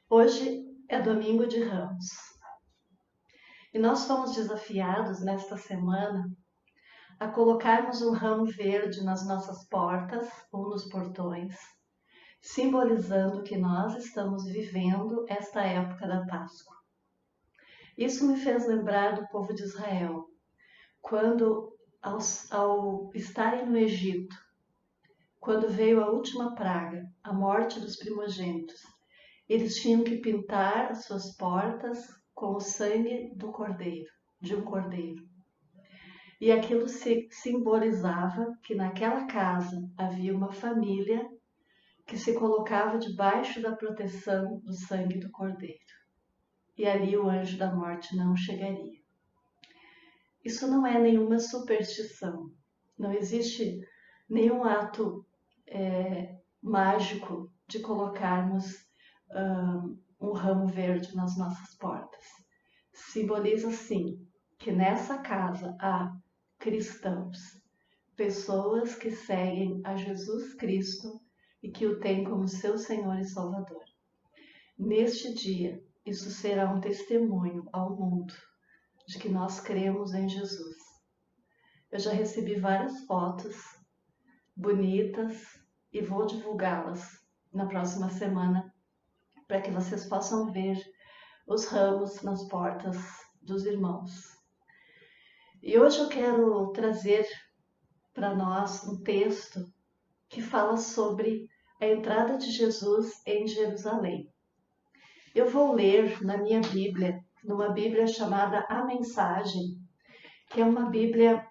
Hoje é domingo de Ramos e nós fomos desafiados nesta semana a colocarmos um ramo verde nas nossas portas ou nos portões, simbolizando que nós estamos vivendo esta época da Páscoa. Isso me fez lembrar do povo de Israel, quando ao estarem no Egito, quando veio a última praga, a morte dos primogênitos, eles tinham que pintar as suas portas com o sangue do cordeiro, de um cordeiro. E aquilo simbolizava que naquela casa havia uma família que se colocava debaixo da proteção do sangue do cordeiro. E ali o anjo da morte não chegaria. Isso não é nenhuma superstição. Não existe nenhum ato mágico de colocarmos um ramo verde nas nossas portas. Simboliza, sim, que nessa casa há cristãos, pessoas que seguem a Jesus Cristo e que o têm como seu Senhor e Salvador. Neste dia, isso será um testemunho ao mundo de que nós cremos em Jesus. Eu já recebi várias fotos bonitas e vou divulgá-las na próxima semana para que vocês possam ver os ramos nas portas dos irmãos. E hoje eu quero trazer para nós um texto que fala sobre a entrada de Jesus em Jerusalém. Eu vou ler na minha Bíblia, numa Bíblia chamada A Mensagem, que é uma Bíblia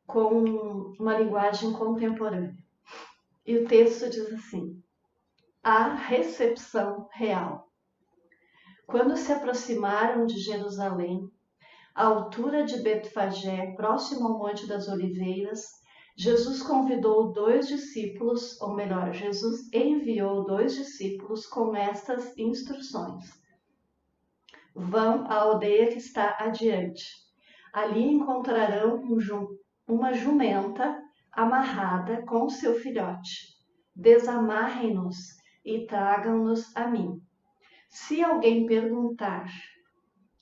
com uma linguagem contemporânea. E o texto diz assim: a recepção real. Quando se aproximaram de Jerusalém, à altura de Betfagé, próximo ao Monte das Oliveiras, Jesus convidou 2 discípulos, ou melhor, Jesus enviou 2 discípulos com estas instruções: vão à aldeia que está adiante. Ali encontrarão uma jumenta amarrada com seu filhote. Desamarrem-nos e tragam-nos a mim. Se alguém perguntar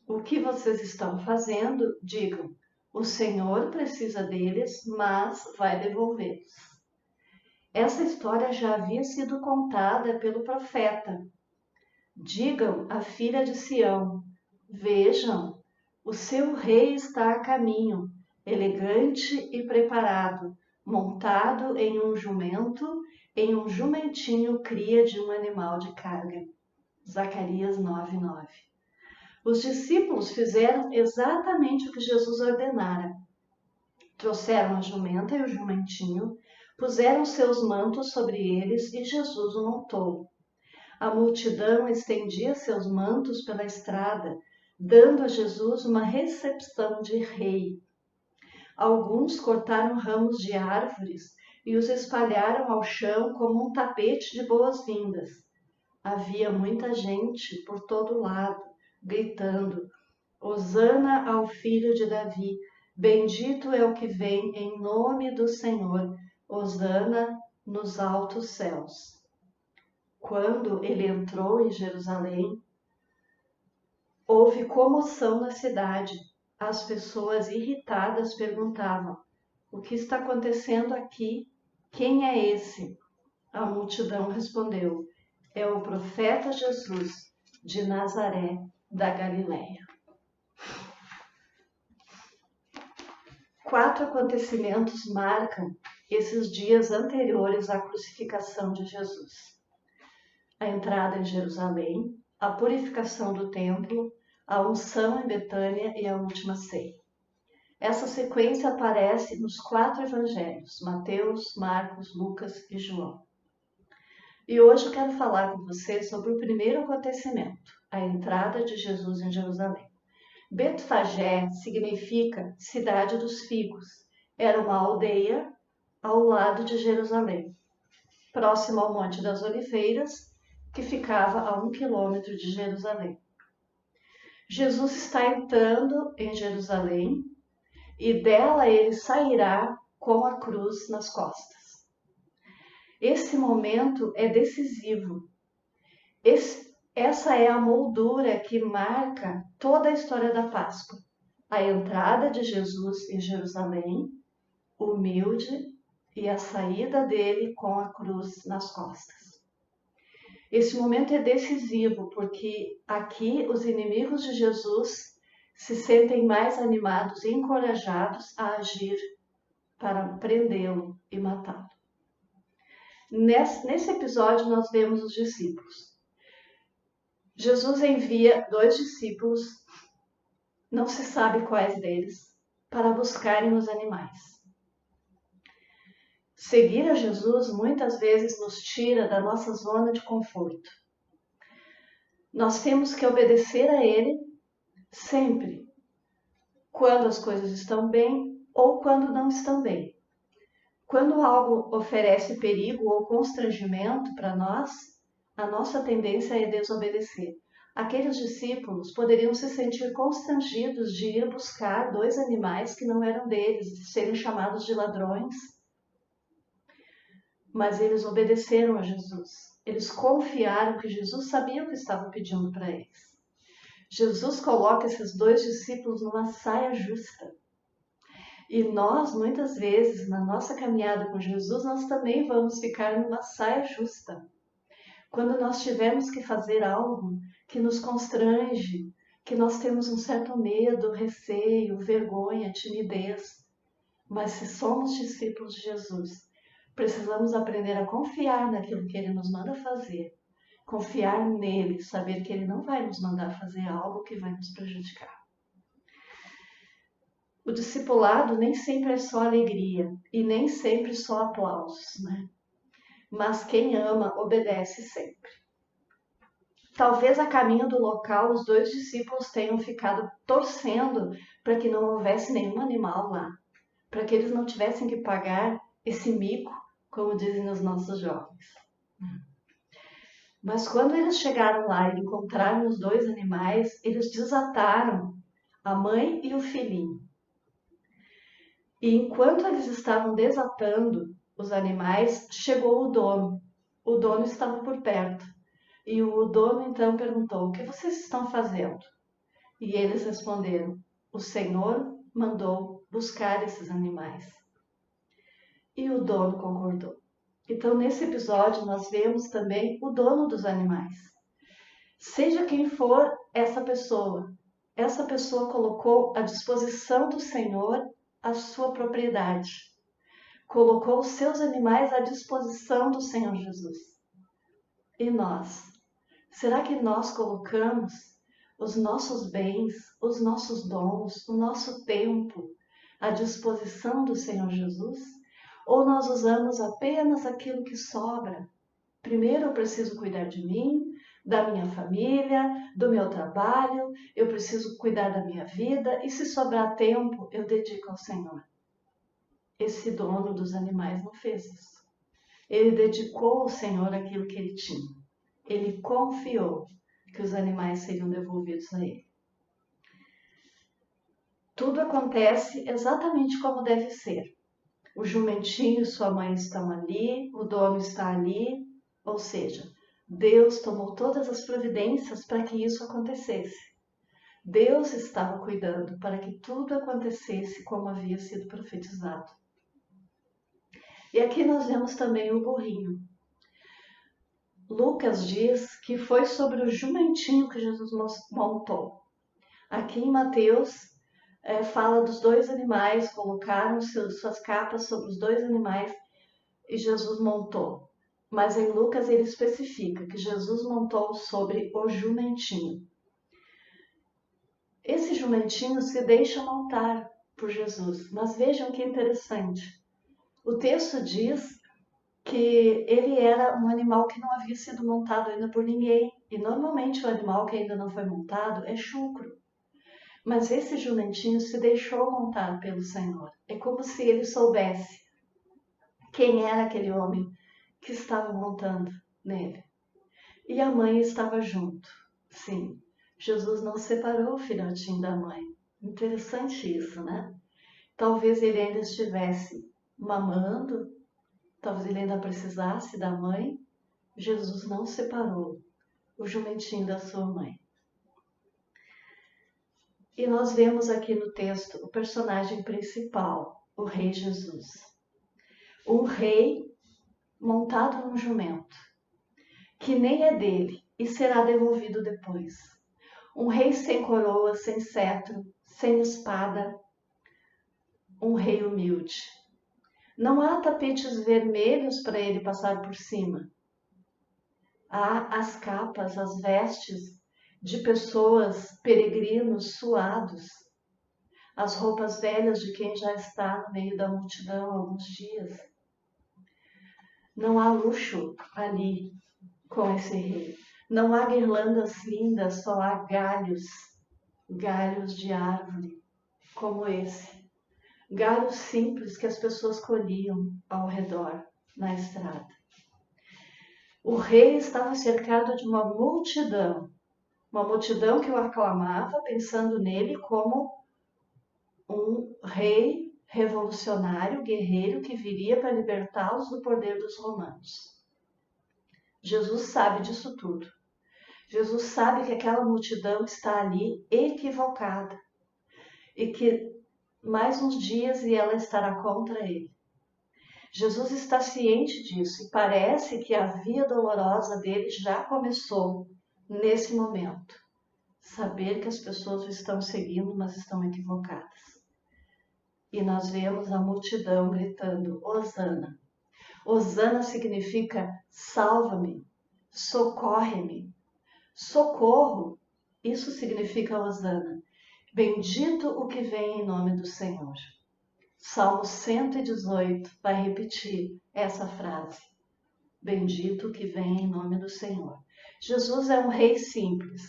o que vocês estão fazendo, digam: o Senhor precisa deles, mas vai devolvê-los. Essa história já havia sido contada pelo profeta. Digam à filha de Sião: vejam, o seu rei está a caminho, elegante e preparado, montado em um jumento, em um jumentinho cria de um animal de carga. Zacarias 9:9. Os discípulos fizeram exatamente o que Jesus ordenara. Trouxeram a jumenta e o jumentinho, puseram seus mantos sobre eles e Jesus o montou. A multidão estendia seus mantos pela estrada, dando a Jesus uma recepção de rei. Alguns cortaram ramos de árvores e os espalharam ao chão como um tapete de boas-vindas. Havia muita gente por todo lado, gritando: Hosana ao filho de Davi, bendito é o que vem em nome do Senhor, Hosana nos altos céus. Quando ele entrou em Jerusalém, houve comoção na cidade. As pessoas irritadas perguntavam: o que está acontecendo aqui? Quem é esse? A multidão respondeu: é o profeta Jesus de Nazaré da Galileia. 4 acontecimentos marcam esses dias anteriores à crucificação de Jesus: a entrada em Jerusalém, a purificação do templo, a unção em Betânia e a última ceia. Essa sequência aparece nos 4 evangelhos: Mateus, Marcos, Lucas e João. E hoje eu quero falar com você sobre o primeiro acontecimento, a entrada de Jesus em Jerusalém. Betfagé significa cidade dos figos. Era uma aldeia ao lado de Jerusalém, próximo ao Monte das Oliveiras, que ficava a 1 quilômetro de Jerusalém. Jesus está entrando em Jerusalém e dela ele sairá com a cruz nas costas. Esse momento é decisivo. Essa é a moldura que marca toda a história da Páscoa. A entrada de Jesus em Jerusalém, humilde, e a saída dele com a cruz nas costas. Esse momento é decisivo porque aqui os inimigos de Jesus se sentem mais animados e encorajados a agir para prendê-lo e matá-lo. Nesse episódio nós vemos os discípulos. Jesus envia 2 discípulos, não se sabe quais deles, para buscarem os animais. Seguir a Jesus muitas vezes nos tira da nossa zona de conforto. Nós temos que obedecer a Ele sempre, quando as coisas estão bem ou quando não estão bem. Quando algo oferece perigo ou constrangimento para nós, a nossa tendência é desobedecer. Aqueles discípulos poderiam se sentir constrangidos de ir buscar 2 animais que não eram deles, de serem chamados de ladrões. Mas eles obedeceram a Jesus. Eles confiaram que Jesus sabia o que estava pedindo para eles. Jesus coloca esses 2 discípulos numa saia justa. E nós, muitas vezes, na nossa caminhada com Jesus, nós também vamos ficar numa saia justa. Quando nós tivermos que fazer algo que nos constrange, que nós temos um certo medo, receio, vergonha, timidez. Mas se somos discípulos de Jesus, precisamos aprender a confiar naquilo que Ele nos manda fazer. Confiar nele, saber que Ele não vai nos mandar fazer algo que vai nos prejudicar. O discipulado nem sempre é só alegria e nem sempre só aplausos, né? Mas quem ama obedece sempre. Talvez a caminho do local os 2 discípulos tenham ficado torcendo para que não houvesse nenhum animal lá, para que eles não tivessem que pagar esse mico, como dizem os nossos jovens. Mas quando eles chegaram lá e encontraram os 2 animais, eles desataram a mãe e o filhinho. E enquanto eles estavam desatando os animais, chegou o dono. O dono estava por perto. E o dono então perguntou: "O que vocês estão fazendo?" E eles responderam: "O Senhor mandou buscar esses animais." E o dono concordou. Então, nesse episódio, nós vemos também o dono dos animais. Seja quem for essa pessoa colocou à disposição do Senhor a sua propriedade. Colocou os seus animais à disposição do Senhor Jesus. E nós? Será que nós colocamos os nossos bens, os nossos dons, o nosso tempo à disposição do Senhor Jesus? Ou nós usamos apenas aquilo que sobra? Primeiro eu preciso cuidar de mim, da minha família, do meu trabalho, eu preciso cuidar da minha vida e se sobrar tempo eu dedico ao Senhor. Esse dono dos animais não fez isso. Ele dedicou ao Senhor aquilo que ele tinha. Ele confiou que os animais seriam devolvidos a ele. Tudo acontece exatamente como deve ser. O jumentinho e sua mãe estão ali, o dono está ali, ou seja, Deus tomou todas as providências para que isso acontecesse. Deus estava cuidando para que tudo acontecesse como havia sido profetizado. E aqui nós vemos também o burrinho. Lucas diz que foi sobre o jumentinho que Jesus montou. Aqui em Mateus fala dos 2 animais, colocaram suas capas sobre os 2 animais e Jesus montou. Mas em Lucas ele especifica que Jesus montou sobre o jumentinho. Esse jumentinho se deixa montar por Jesus, mas vejam que interessante. O texto diz que ele era um animal que não havia sido montado ainda por ninguém. E normalmente o animal que ainda não foi montado é chucro. Mas esse jumentinho se deixou montar pelo Senhor. É como se ele soubesse quem era aquele homem que estava montando nele. E a mãe estava junto. Sim, Jesus não separou o filhotinho da mãe. Interessante isso, né? Talvez ele ainda estivesse mamando, talvez ele ainda precisasse da mãe. Jesus não separou o jumentinho da sua mãe. E nós vemos aqui no texto o personagem principal, o rei Jesus. Um rei montado num jumento, que nem é dele e será devolvido depois. Um rei sem coroa, sem cetro, sem espada, um rei humilde. Não há tapetes vermelhos para ele passar por cima. Há as capas, as vestes de pessoas, peregrinos suados, as roupas velhas de quem já está no meio da multidão há alguns dias. Não há luxo ali com esse rei. Não há guirlandas lindas, só há galhos de árvore como esse. Galhos simples que as pessoas colhiam ao redor na estrada. O rei estava cercado de uma multidão que o aclamava, pensando nele como um rei revolucionário, guerreiro, que viria para libertá-los do poder dos romanos. Jesus sabe disso tudo. Jesus sabe que aquela multidão está ali equivocada e que mais uns dias e ela estará contra ele. Jesus está ciente disso e parece que a via dolorosa dele já começou nesse momento. Saber que as pessoas o estão seguindo, mas estão equivocadas. E nós vemos a multidão gritando, Hosana. Hosana significa salva-me, socorre-me. Socorro, isso significa Hosana. Bendito o que vem em nome do Senhor. Salmo 118 vai repetir essa frase. Bendito o que vem em nome do Senhor. Jesus é um rei simples.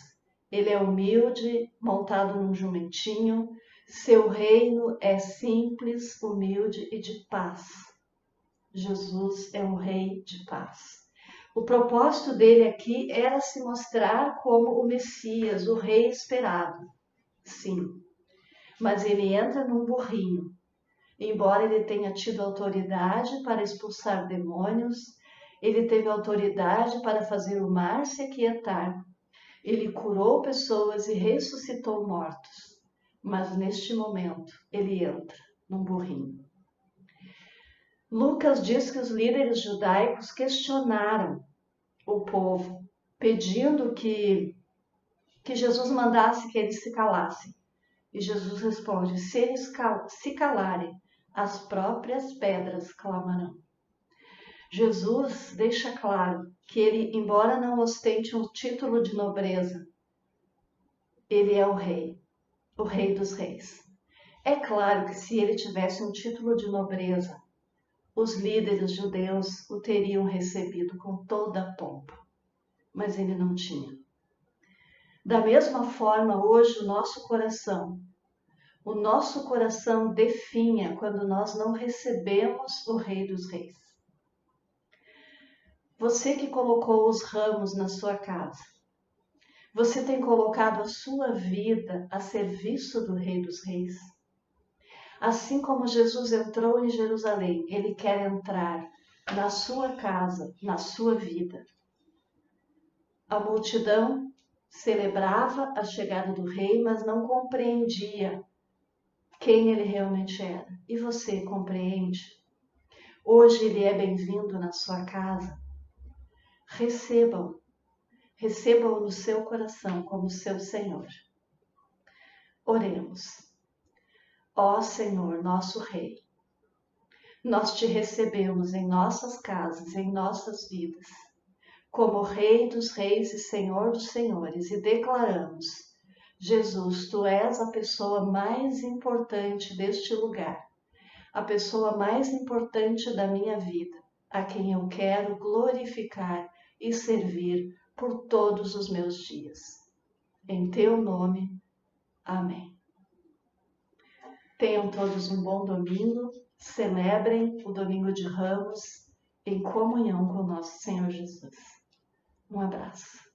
Ele é humilde, montado num jumentinho. Seu reino é simples, humilde e de paz. Jesus é um rei de paz. O propósito dele aqui era se mostrar como o Messias, o rei esperado. Sim, mas ele entra num burrinho. Embora ele tenha tido autoridade para expulsar demônios, ele teve autoridade para fazer o mar se aquietar. Ele curou pessoas e ressuscitou mortos. Mas neste momento ele entra num burrinho. Lucas diz que os líderes judaicos questionaram o povo, pedindo que Jesus mandasse que eles se calassem. E Jesus responde, se eles se calarem, as próprias pedras clamarão. Jesus deixa claro que ele, embora não ostente um título de nobreza, ele é o rei dos reis. É claro que se ele tivesse um título de nobreza, os líderes judeus o teriam recebido com toda a pompa, mas ele não tinha. Da mesma forma, hoje o nosso coração definha quando nós não recebemos o Rei dos Reis. Você que colocou os ramos na sua casa, você tem colocado a sua vida a serviço do Rei dos Reis? Assim como Jesus entrou em Jerusalém, ele quer entrar na sua casa, na sua vida. A multidão celebrava a chegada do rei, mas não compreendia quem ele realmente era. E você compreende? Hoje ele é bem-vindo na sua casa. Recebam-o no seu coração como seu Senhor. Oremos. Ó Senhor, nosso Rei, nós te recebemos em nossas casas, em nossas vidas, como Rei dos Reis e Senhor dos Senhores, e declaramos, Jesus, tu és a pessoa mais importante deste lugar, a pessoa mais importante da minha vida, a quem eu quero glorificar e servir por todos os meus dias. Em teu nome, amém. Tenham todos um bom domingo, celebrem o Domingo de Ramos em comunhão com o nosso Senhor Jesus. Um abraço.